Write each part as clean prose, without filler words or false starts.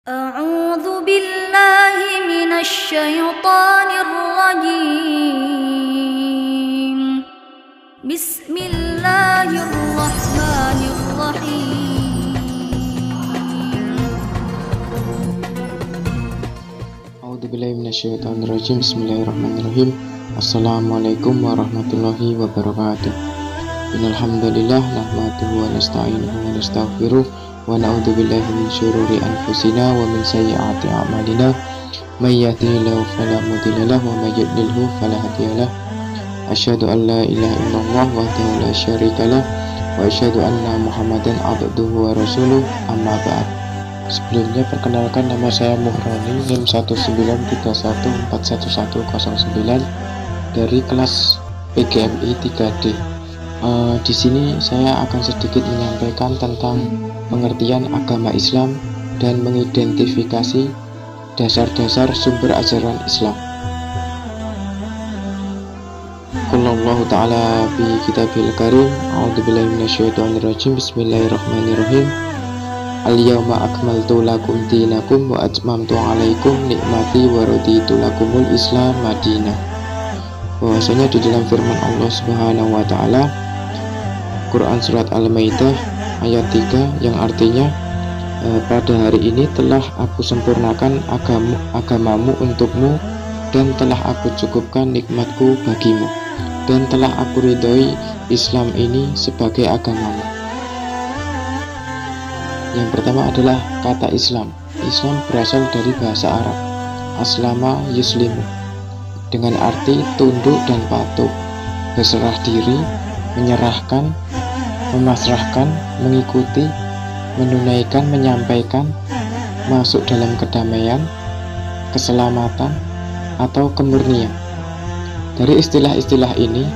أعوذ بالله من الشيطان الرجيم بسم الله الرحمن الرحيم A'udzu billahi minasyaitonir rajim. Bismillahirrahmanirrahim. Assalamualaikum warahmatullahi wabarakatuh. Innal hamdalillah nahmaduhu wa nasta'inuhu wa nastaghfiruh wa na'udzu billahi min syururi anfusina wa min sayyiati a'malina. May yahdihillahu fala mudhillalah wa may yudlilhu fala hadiyalah. Asyhadu an la ilaha illallah wahdahu la syarikalah wa asyhadu anna Muhammadan abduhu wa rasuluh. Amma ba'd. Sebelumnya perkenalkan, nama saya Muhroni, NIM 193141109 dari kelas PGMI 3D. Di sini saya akan sedikit menyampaikan tentang pengertian agama Islam dan mengidentifikasi dasar-dasar sumber ajaran Islam. Qulullahu ta'ala fi kitabil karim. A'udzubillahi minasyaitonirrajim. Bismillahirrahmanirrahim. Al-yawma akmaltu lakum dinakum wa atmamtu alaikum nikmati wa raditu lakumul Islam madinah. Bahwasanya di dalam firman Allah Subhanahu wa taala Quran surat Al-Maidah ayat 3 yang artinya pada hari ini telah aku sempurnakan agamamu untukmu dan telah aku cukupkan nikmatku bagimu dan telah aku ridhoi Islam ini sebagai agamamu. Yang pertama adalah kata Islam. Islam berasal dari bahasa Arab aslama yuslimu, dengan arti tunduk dan patuh, berserah diri, menyerahkan, memasrahkan, mengikuti, menunaikan, menyampaikan, masuk dalam kedamaian, keselamatan, atau kemurnian. Dari istilah-istilah ini,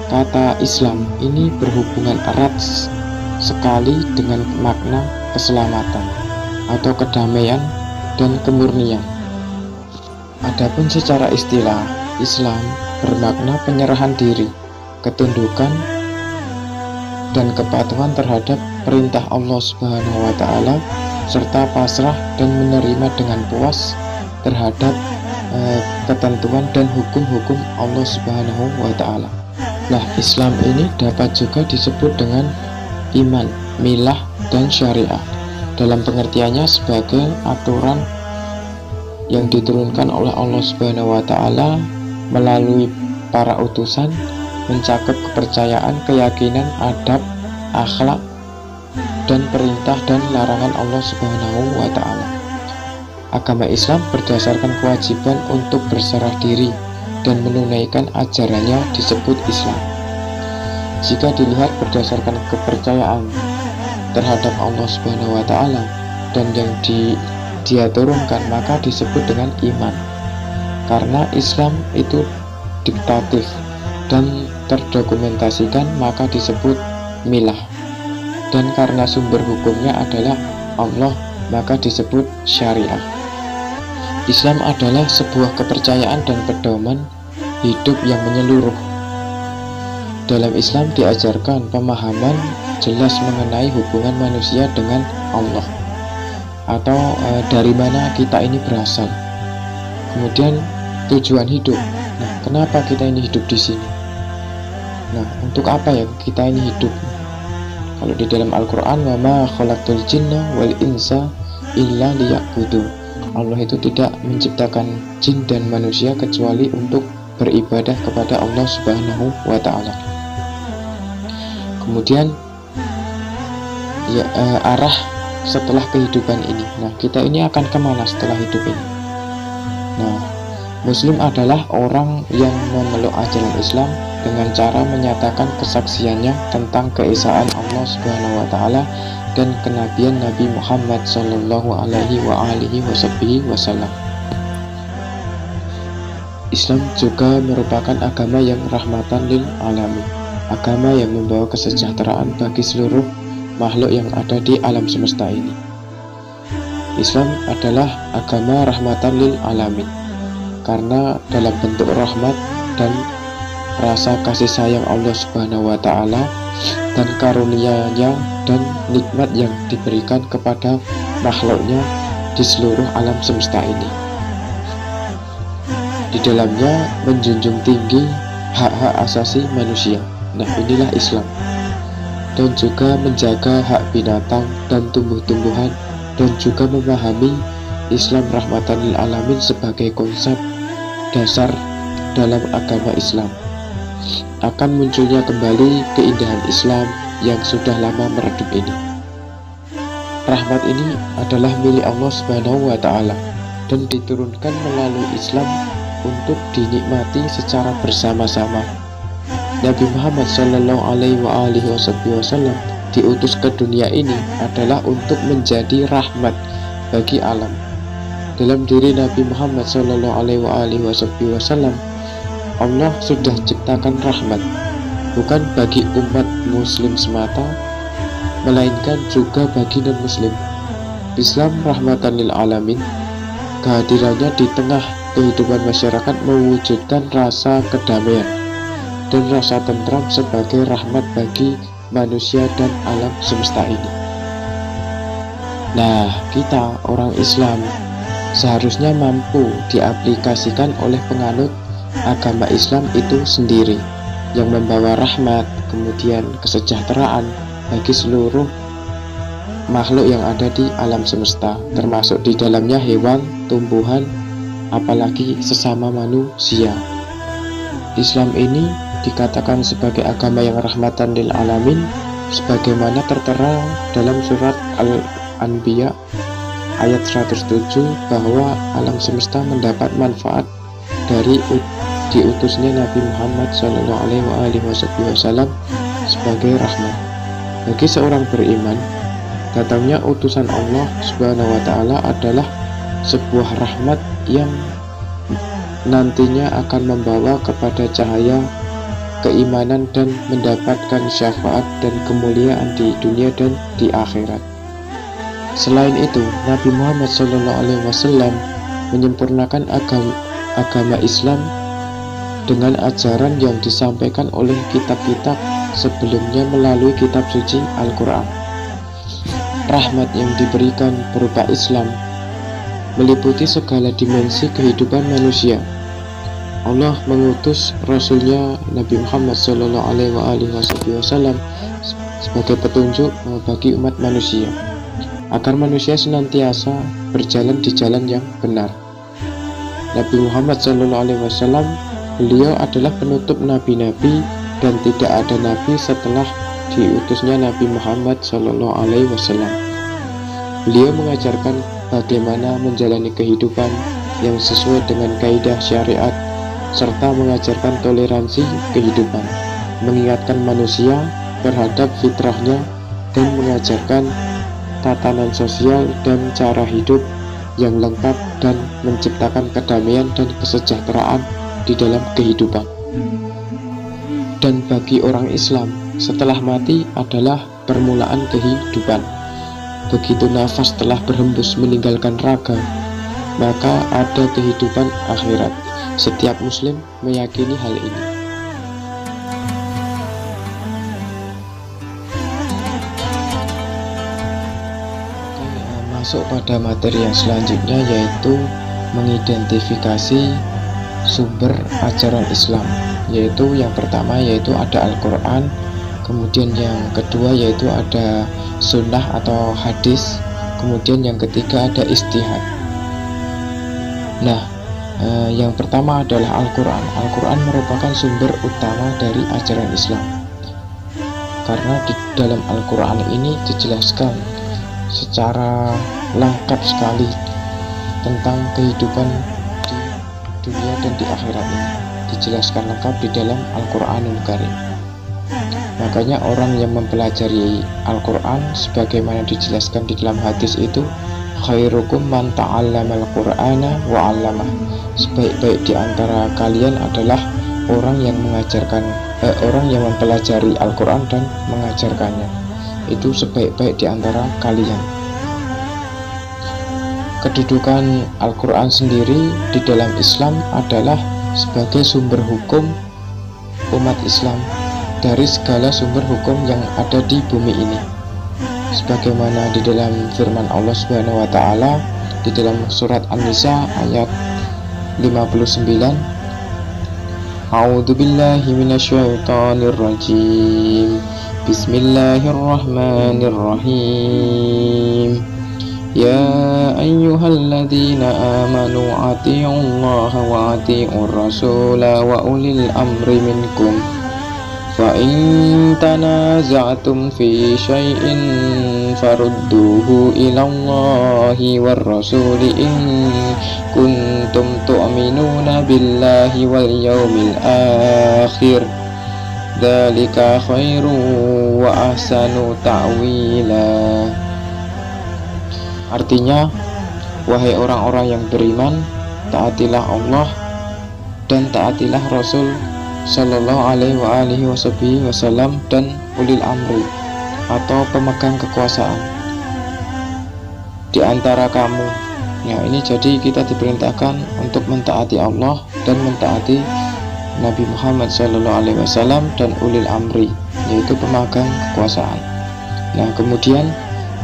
kata Islam ini berhubungan erat sekali dengan makna keselamatan atau kedamaian dan kemurnian. Adapun secara istilah, Islam bermakna penyerahan diri, ketundukan dan kepatuhan terhadap perintah Allah Subhanahu wa taala serta pasrah dan menerima dengan puas terhadap ketentuan dan hukum-hukum Allah Subhanahu wa taala. Nah, Islam ini dapat juga disebut dengan iman, milah, dan syariah dalam pengertiannya sebagai aturan yang diturunkan oleh Allah Subhanahu wa taala melalui para utusan, mencakup kepercayaan, keyakinan, adab, akhlak, dan perintah dan larangan Allah Subhanahu wa taala. Agama Islam berdasarkan kewajiban untuk berserah diri dan menunaikan ajarannya disebut Islam. Jika dilihat berdasarkan kepercayaan terhadap Allah Subhanahu wa taala dan yang dia turunkan, maka disebut dengan iman. Karena Islam itu diktatif dan terdokumentasikan, maka disebut milah. Dan karena sumber hukumnya adalah Allah, maka disebut syariah. Islam adalah sebuah kepercayaan dan pedoman hidup yang menyeluruh. Dalam Islam diajarkan pemahaman jelas mengenai hubungan manusia dengan Allah, atau dari mana kita ini berasal. Kemudian tujuan hidup. Nah, kenapa kita ini hidup di sini? Nah, untuk apa ya kita ini hidup? Kalau di dalam Al-Quran, wa ma khalaqtul jinna wal insa illa liya'budun. Allah itu tidak menciptakan jin dan manusia kecuali untuk beribadah kepada Allah Subhanahu wa taala. Kemudian arah setelah kehidupan ini. Nah, kita ini akan kemana setelah hidup ini? Nah, Muslim adalah orang yang memeluk ajaran Islam dengan cara menyatakan kesaksiannya tentang keesaan Allah Subhanahu wa taala dan kenabian Nabi Muhammad sallallahu alaihi wasallam. Islam juga merupakan agama yang rahmatan lil alamin, agama yang membawa kesejahteraan bagi seluruh makhluk yang ada di alam semesta ini. Islam adalah agama rahmatan lil alamin karena dalam bentuk rahmat dan rasa kasih sayang Allah Subhanahu wa taala dan karunia-Nya dan nikmat yang diberikan kepada makhluknya di seluruh alam semesta ini. Di dalamnya menjunjung tinggi hak-hak asasi manusia. Nah, inilah Islam. Dan juga menjaga hak binatang dan tumbuh-tumbuhan, dan juga memahami Islam rahmatan lil alamin sebagai konsep dasar dalam agama Islam. Akan munculnya kembali keindahan Islam yang sudah lama meredup ini. Rahmat ini adalah milik Allah Subhanahu wa Ta'ala dan diturunkan melalui Islam untuk dinikmati secara bersama-sama. Nabi Muhammad Sallallahu Alaihi Wasallam diutus ke dunia ini adalah untuk menjadi rahmat bagi alam. Dalam diri Nabi Muhammad Sallallahu Alaihi Wasallam, Allah sudah ciptakan rahmat, bukan bagi umat muslim semata, melainkan juga bagi non-muslim. Islam rahmatan lil alamin, kehadirannya di tengah kehidupan masyarakat mewujudkan rasa kedamaian dan rasa tentram sebagai rahmat bagi manusia dan alam semesta ini. Nah, kita orang Islam seharusnya mampu diaplikasikan oleh penganut agama Islam itu sendiri, yang membawa rahmat, kemudian kesejahteraan bagi seluruh makhluk yang ada di alam semesta, termasuk di dalamnya hewan, tumbuhan, apalagi sesama manusia. Islam ini dikatakan sebagai agama yang rahmatan lil alamin, sebagaimana tertera dalam surat Al-Anbiya ayat 107 bahwa alam semesta mendapat manfaat dari diutusnya Nabi Muhammad Sallallahu Alaihi Wasallam sebagai rahmat. Bagi seorang beriman, datangnya utusan Allah Subhanahu wa Ta'ala adalah sebuah rahmat yang nantinya akan membawa kepada cahaya keimanan dan mendapatkan syafaat dan kemuliaan di dunia dan di akhirat. Selain itu, Nabi Muhammad SAW menyempurnakan agama Islam dengan ajaran yang disampaikan oleh kitab-kitab sebelumnya melalui kitab suci Al-Quran. Rahmat yang diberikan berupa Islam meliputi segala dimensi kehidupan manusia. Allah mengutus Rasulnya Nabi Muhammad SAW sebagai petunjuk bagi umat manusia, agar manusia senantiasa berjalan di jalan yang benar. Nabi Muhammad SAW, beliau adalah penutup nabi-nabi dan tidak ada nabi setelah diutusnya Nabi Muhammad SAW. Beliau mengajarkan bagaimana menjalani kehidupan yang sesuai dengan kaidah syariat, serta mengajarkan toleransi kehidupan, mengingatkan manusia terhadap fitrahnya, dan mengajarkan tatanan sosial dan cara hidup yang lengkap dan menciptakan kedamaian dan kesejahteraan di dalam kehidupan. Dan bagi orang Islam, setelah mati adalah permulaan kehidupan. Begitu nafas telah berhembus meninggalkan raga, maka ada kehidupan akhirat. Setiap muslim meyakini hal ini. Masuk pada materi yang selanjutnya, yaitu mengidentifikasi sumber ajaran Islam. Yaitu yang pertama yaitu ada Al-Quran, kemudian yang kedua yaitu ada sunnah atau hadis, kemudian yang ketiga ada ijtihad. Nah, yang pertama adalah Al-Quran. Al-Quran merupakan sumber utama dari ajaran Islam, karena di dalam Al-Quran ini dijelaskan secara lengkap sekali tentang kehidupan di dunia dan di akhirat ini. Dijelaskan lengkap di dalam Al-Quranul Karim. Makanya orang yang mempelajari Al-Quran sebagaimana dijelaskan di dalam hadis itu, khairukum man ta'allamal Qur'ana wa 'allamah. Sebaik-baik di antara kalian adalah orang yang orang yang mempelajari Al-Quran dan mengajarkannya. Itu sebaik-baik di antara kalian. Kedudukan Al-Quran sendiri di dalam Islam adalah sebagai sumber hukum umat Islam dari segala sumber hukum yang ada di bumi ini. Sebagaimana di dalam firman Allah Subhanahu wa Ta'ala, di dalam surat An-Nisa ayat 59. A'udzu billahi minasyaitonir rajim. Bismillahirrahmanirrahim. Ya ayyuhalladzina amanu atii'ullaha wa atii'ur rasula wa ulil amri minkum. Fa in tanaza'tum fi syai'in farudduhu ilallahi war rasuli in kuntum tu'minuna billahi wal yawmil akhir. Dzalika khairu wa ahsanu ta'wila. Artinya, wahai orang-orang yang beriman, taatilah Allah dan taatilah Rasul Sallallahu alaihi wasallam dan ulil amri atau pemegang kekuasaan di antara kamu. Ya, ini jadi kita diperintahkan untuk mentaati Allah dan mentaati Nabi Muhammad Sallallahu alaihi wasallam dan ulil amri, yaitu pemegang kekuasaan. Nah, kemudian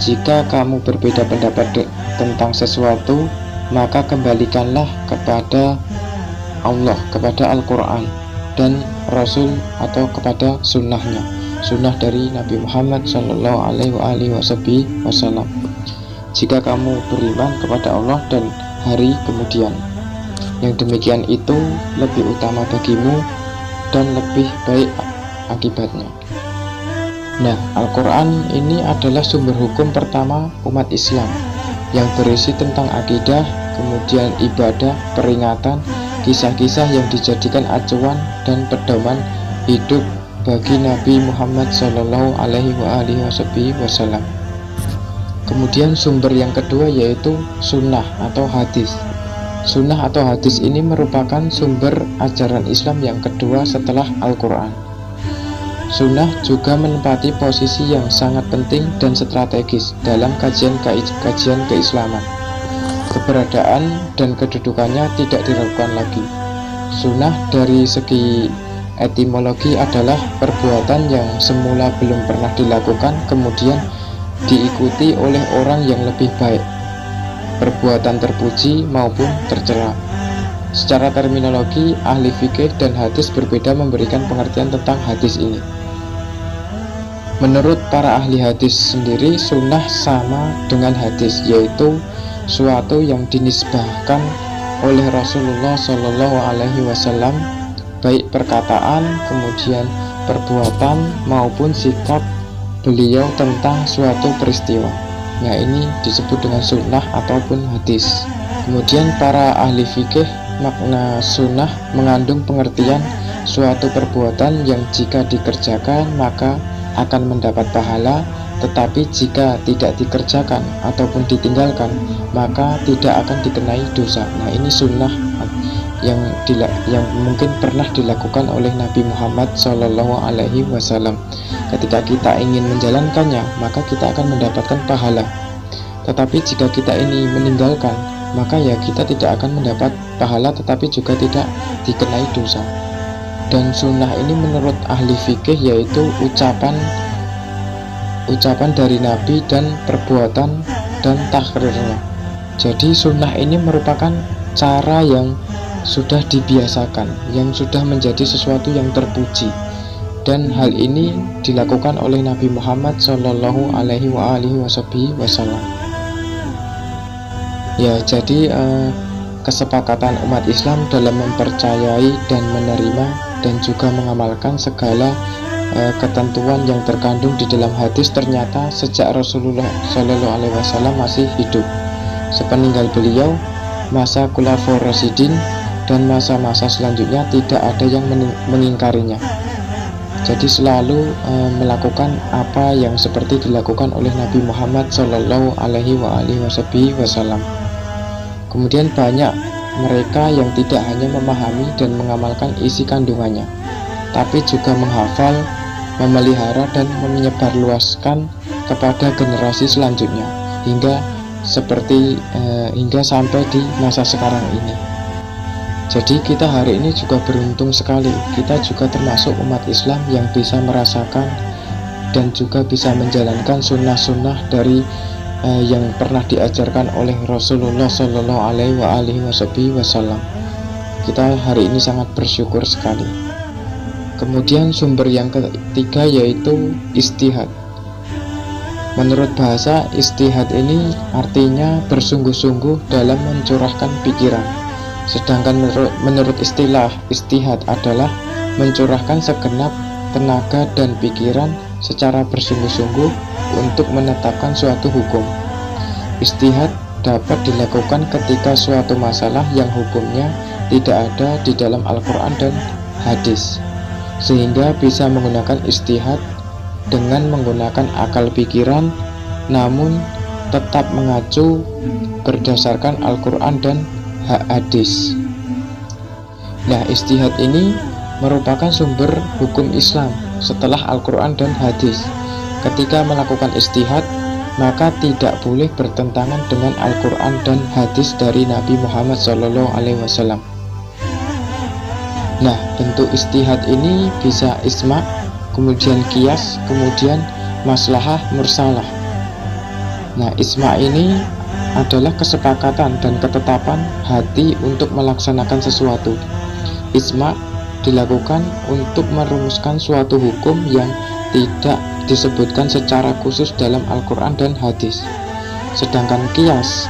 jika kamu berbeda pendapat tentang sesuatu, maka kembalikanlah kepada Allah, kepada Al-Quran dan Rasul atau kepada sunnahnya, sunnah dari Nabi Muhammad Sallallahu alaihi wasallam. Jika kamu beriman kepada Allah dan hari kemudian, yang demikian itu lebih utama bagimu dan lebih baik akibatnya. Nah, Al-Quran ini adalah sumber hukum pertama umat Islam yang berisi tentang akidah, kemudian ibadah, peringatan, kisah-kisah yang dijadikan acuan dan pedoman hidup bagi Nabi Muhammad Sallallahu alaihi wasallam. Kemudian sumber yang kedua yaitu sunnah atau hadis. Sunnah atau hadis ini merupakan sumber ajaran Islam yang kedua setelah Al-Quran. Sunnah juga menempati posisi yang sangat penting dan strategis dalam kajian keislaman. Keberadaan dan kedudukannya tidak diragukan lagi. Sunnah dari segi etimologi adalah perbuatan yang semula belum pernah dilakukan kemudian diikuti oleh orang yang lebih baik, perbuatan terpuji maupun tercela. Secara terminologi, ahli fikih dan hadis berbeda memberikan pengertian tentang hadis ini. Menurut para ahli hadis sendiri, sunnah sama dengan hadis, yaitu suatu yang dinisbahkan oleh Rasulullah Shallallahu alaihi wasallam, baik perkataan, kemudian perbuatan maupun sikap beliau tentang suatu peristiwa. Nah, ini disebut dengan sunnah ataupun hadis. Kemudian para ahli fikih, makna sunnah mengandung pengertian suatu perbuatan yang jika dikerjakan maka akan mendapat pahala, tetapi jika tidak dikerjakan ataupun ditinggalkan maka tidak akan dikenai dosa. Nah, ini sunnah yang mungkin pernah dilakukan oleh Nabi Muhammad Sallallahu alaihi wasallam. Ketika kita ingin menjalankannya maka kita akan mendapatkan pahala, tetapi jika kita ini meninggalkan maka ya kita tidak akan mendapat pahala tetapi juga tidak dikenai dosa. Dan sunnah ini menurut ahli fikih yaitu ucapan dari Nabi dan perbuatan dan takrirnya. Jadi sunnah ini merupakan cara yang sudah dibiasakan, yang sudah menjadi sesuatu yang terpuji, dan hal ini dilakukan oleh Nabi Muhammad Sallallahu alaihi wasallam. Ya, jadi kesepakatan umat Islam dalam mempercayai dan menerima dan juga mengamalkan segala ketentuan yang terkandung di dalam hadis ternyata sejak Rasulullah Shallallahu alaihi wasallam masih hidup. Sepeninggal beliau, masa Khulafaur Rasyidin dan masa-masa selanjutnya tidak ada yang mengingkarinya. Jadi selalu melakukan apa yang seperti dilakukan oleh Nabi Muhammad Shallallahu alaihi wasallam. Kemudian banyak mereka yang tidak hanya memahami dan mengamalkan isi kandungannya, tapi juga menghafal, memelihara dan menyebarluaskan kepada generasi selanjutnya hingga sampai di masa sekarang ini. Jadi kita hari ini juga beruntung sekali, kita juga termasuk umat Islam yang bisa merasakan dan juga bisa menjalankan sunnah-sunnah dari yang pernah diajarkan oleh Rasulullah Shallallahu Alaihi Wasallam. Kita hari ini sangat bersyukur sekali. Kemudian sumber yang ketiga yaitu istihad. Menurut bahasa, istihad ini artinya bersungguh-sungguh dalam mencurahkan pikiran. Sedangkan menurut istilah, istihad adalah mencurahkan segenap tenaga dan pikiran secara bersungguh-sungguh untuk menetapkan suatu hukum. Istihad dapat dilakukan ketika suatu masalah yang hukumnya tidak ada di dalam Al-Quran dan hadis, sehingga bisa menggunakan istihad dengan menggunakan akal pikiran, namun tetap mengacu berdasarkan Al-Quran dan hadis. Nah, istihad ini merupakan sumber hukum Islam setelah Al-Quran dan hadis. Ketika melakukan istihad, maka tidak boleh bertentangan dengan Al-Quran dan hadis dari Nabi Muhammad SAW. Nah, bentuk istihad ini bisa isma, kemudian qiyas, kemudian maslahah mursalah. Nah, isma ini adalah kesepakatan dan ketetapan hati untuk melaksanakan sesuatu. Isma dilakukan untuk merumuskan suatu hukum yang tidak disebutkan secara khusus dalam Al-Quran dan hadis. Sedangkan qiyas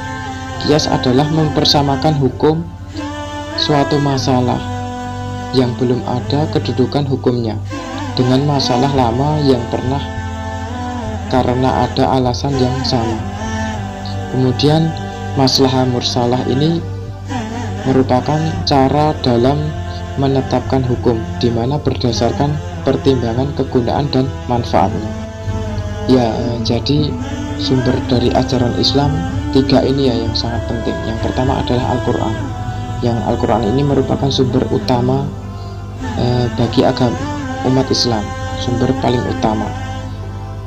adalah mempersamakan hukum suatu masalah yang belum ada kedudukan hukumnya dengan masalah lama yang pernah karena ada alasan yang sama. Kemudian maslahah mursalah ini merupakan cara dalam menetapkan hukum, di mana berdasarkan pertimbangan kegunaan dan manfaatnya. Ya, jadi sumber dari ajaran Islam tiga ini ya yang sangat penting. Yang pertama adalah Al-Quran. Yang Al-Quran ini merupakan sumber utama bagi agama umat Islam, sumber paling utama,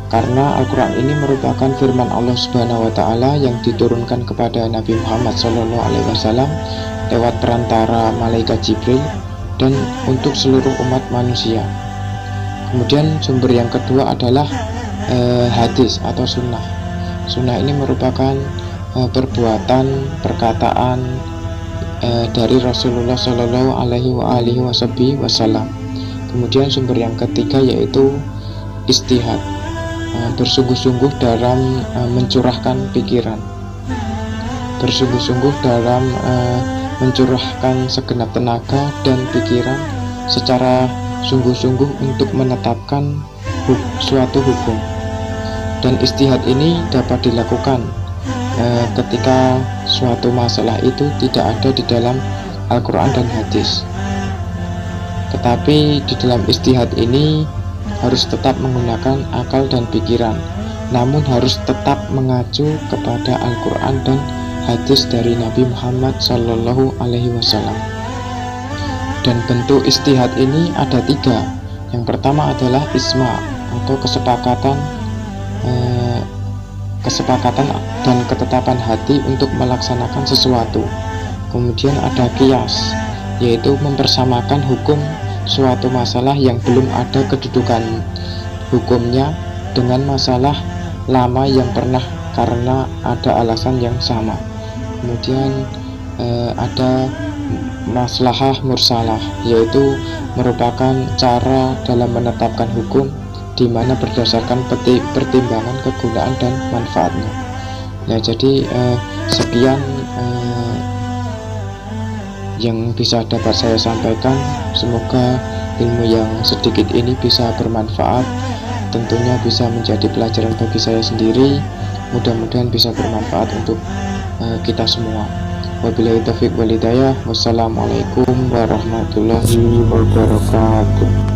karena Al-Quran ini merupakan firman Allah Subhanahu wa Ta'ala yang diturunkan kepada Nabi Muhammad SAW lewat perantara malaikat Jibril dan untuk seluruh umat manusia. Kemudian sumber yang kedua adalah hadis atau sunnah. Sunnah ini merupakan perbuatan, perkataan dari Rasulullah Shallallahu Alaihi Wasallam. Kemudian sumber yang ketiga yaitu istihad, bersungguh-sungguh dalam mencurahkan pikiran, bersungguh-sungguh dalam mencurahkan segenap tenaga dan pikiran secara sungguh-sungguh untuk menetapkan suatu hukum. Dan istihad ini dapat dilakukan ketika suatu masalah itu tidak ada di dalam Al-Quran dan hadis. Tetapi di dalam istihad ini harus tetap menggunakan akal dan pikiran, namun harus tetap mengacu kepada Al-Quran dan hadis dari Nabi Muhammad Sallallahu Alaihi Wasallam. Dan bentuk istihad ini ada tiga. Yang pertama adalah isma atau kesepakatan dan ketetapan hati untuk melaksanakan sesuatu. Kemudian ada qiyas, yaitu mempersamakan hukum suatu masalah yang belum ada kedudukan hukumnya dengan masalah lama yang pernah karena ada alasan yang sama. Kemudian ada maslahah mursalah, yaitu merupakan cara dalam menetapkan hukum di mana berdasarkan pertimbangan kegunaan dan manfaatnya. Nah, jadi sekian yang bisa dapat saya sampaikan. Semoga ilmu yang sedikit ini bisa bermanfaat, tentunya bisa menjadi pelajaran bagi saya sendiri, mudah-mudahan bisa bermanfaat untuk kita semua. Wabillahi taufiq wal hidayah. Wassalamualaikum warahmatullahi wabarakatuh.